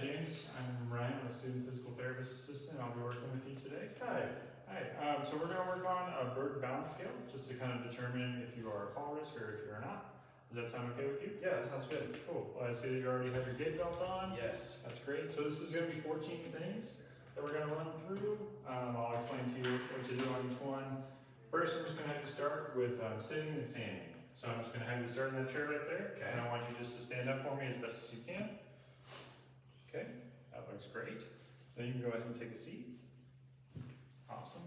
James. I'm Ryan. I'm a student physical therapist assistant. I'll be working with you today. Hi. Hi. So we're going to work on a Berg balance scale just to kind of determine if you are a fall risk or if you're not. Does that sound okay with you? Yeah, that sounds good. Cool. Well, I see that you already have your gait belt on. Yes. That's great. So this is going to be 14 things that we're going to run through. I'll explain to you what to do on each one. First, I'm just going to have you start with sitting and standing. So I'm just going to have you start in that chair right there. Okay. And I want you just to stand up for me as best as you can. Okay, that looks great. Then you can go ahead and take a seat. Awesome.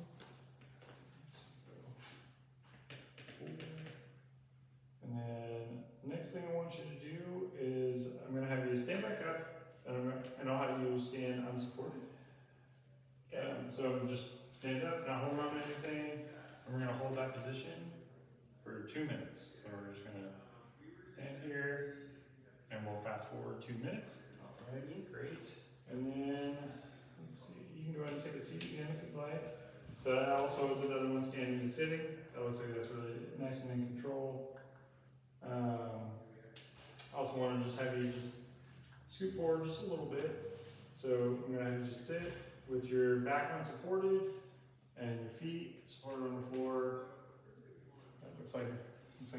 And then next thing I want you to do is I'm going to have you stand back up and I'll have you stand unsupported. Okay. So just stand up, not hold on to anything, and we're going to hold that position for 2 minutes. So we're just going to stand here and we'll fast forward 2 minutes. Alrighty, great. And then, let's see, you can go ahead and take a seat again if you'd like. So that also is another one standing and sitting. That looks like that's really nice and in control. I also want to just have you just scoot forward just a little bit. So I'm going to have you just sit with your back unsupported and your feet supported on the floor. That looks like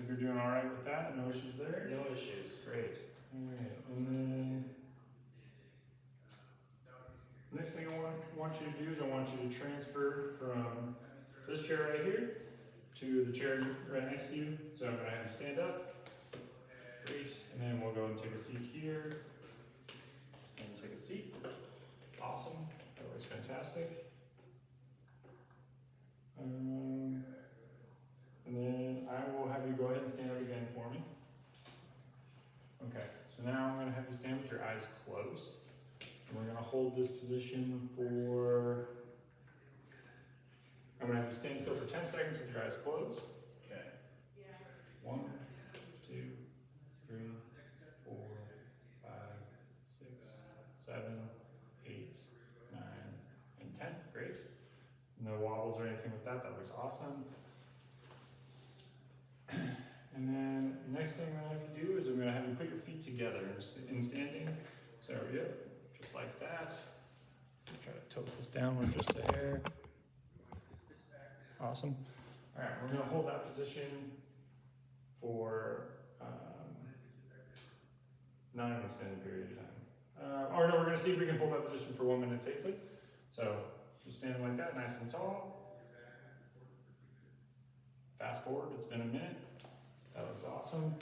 you're doing all right with that. No issues there? No issues. Great. All right. And then next thing I want you to do is I want you to transfer from this chair right here to the chair right next to you. So I'm going to have you stand up. Great. And then we'll go and take a seat here. And take a seat. Awesome. That looks fantastic. And then I will have you go ahead and stand up again for me. Okay. So now I'm going to have you stand with your eyes closed. And we're going to hold this position for, I'm going to have you stand still for 10 seconds with your eyes closed. Okay. 1, 2, 3, 4, 5, 6, 7, 8, 9, and 10. Great. No wobbles or anything with that. That looks awesome. And then the next thing I'm going to have you do is I'm going to have you put your feet together in standing. So there we go. Just like that. Try to tilt this downward just a hair. Awesome. All right, we're going to hold that position for not an extended period of time. Or no, we're going to see if we can hold that position for 1 minute safely. So just standing like that, nice and tall. Fast forward, it's been a minute. That looks awesome.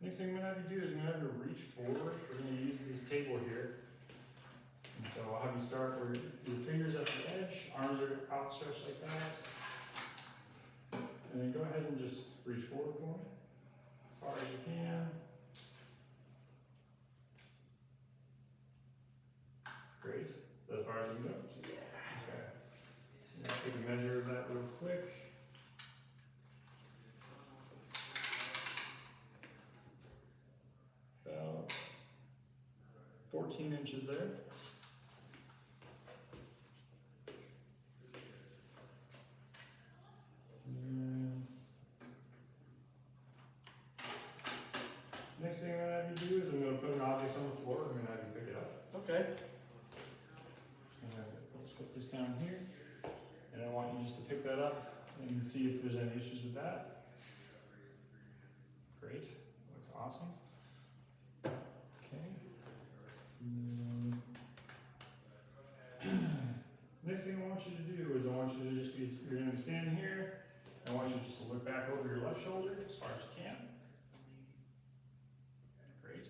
Next thing I'm going to have you do is I'm going to have you reach forward. We're going to use this table here. And so I'll have you start where your fingers at the edge, arms are outstretched like that. And then go ahead and just reach forward for me as far as you can. Great. Is that as far as you can go? Yeah. Okay. So now take a measure of that real quick. About 14 inches there. Next thing I'm going to have you do is I'm going to put an object on the floor. I'm going to have you pick it up. Okay. Let's put this down here. And I want you just to pick that up and see if there's any issues with that. Great. Looks awesome. Okay. Next thing I want you to do is I want you to just be, you're going to stand here. I want you just to look back over your left shoulder as far as you can. Great.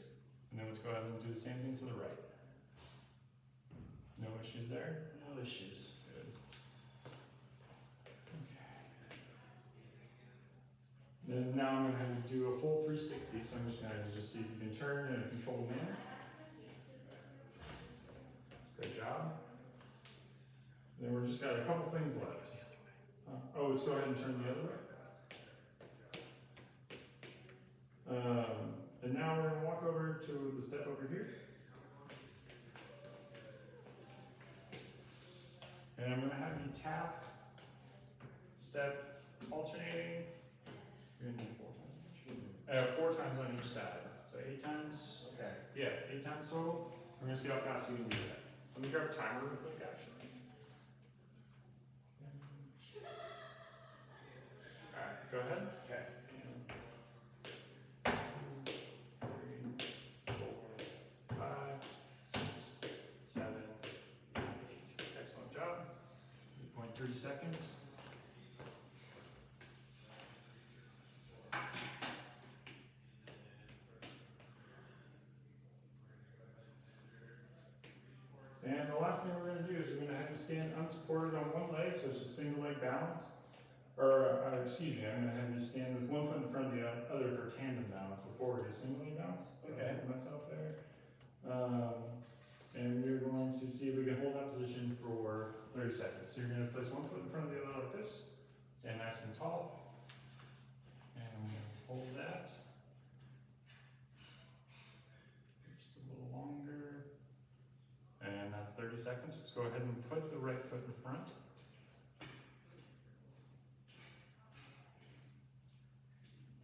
And then let's go ahead and do the same thing to the right. No issues there? No issues. Good. Okay. Then now I'm going to have you do a full 360, so I'm just going to just see if you can turn in a controlled manner. Great job. Then we're just got a couple things left. Oh, let's go ahead and turn the other way. And now we're going to walk over to the step over here. And I'm going to have you tap, step, alternating. You're going to do 4 times. 4 times on each side. So 8 times. 8 times total. We're gonna see how fast you can do that. Let me grab a timer real quick, actually. Alright, go ahead. Okay. 2, 3, 4, 5, 6, 7, 8. Excellent job. 8.3 seconds. And the last thing we're going to do is we're going to have you stand unsupported on one leg, so it's just single leg balance. Or, excuse me, I'm going to have you stand with one foot in front of the other for tandem balance before we do single leg balance. Okay. I'll put myself there. And we're going to see if we can hold that position for 30 seconds. So you're going to place one foot in front of the other like this. Stand nice and tall. And hold that. Just a little longer. And that's 30 seconds. Let's go ahead and put the right foot in front.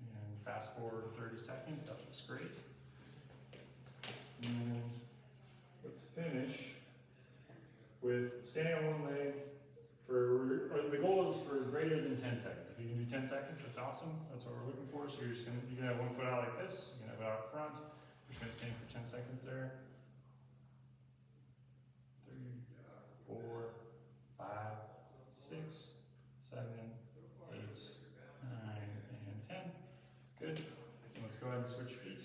And fast forward 30 seconds. That looks great. And let's finish with standing on one leg for, the goal is for greater than 10 seconds. If you can do 10 seconds, that's awesome. That's what we're looking for. So you're just gonna, you can have one foot out like this. You can have it out front. We're just gonna stand for 10 seconds there. 3, 4, 5, 6, 7, 8, 9, and 10. Good. Let's go ahead and switch feet.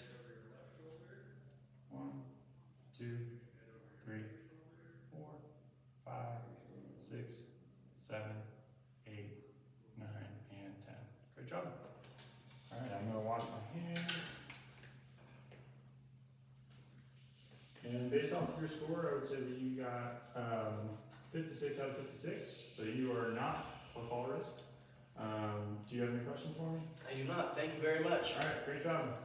1, 2, 3, 4, 5, 6, 7, 8, 9, and 10. Great job. All right, I'm gonna wash my hands. And based off of your score, I would say that you got 56 out of 56. So you are not a fall risk. Do you have any questions for me? I do not. Thank you very much. All right, great job.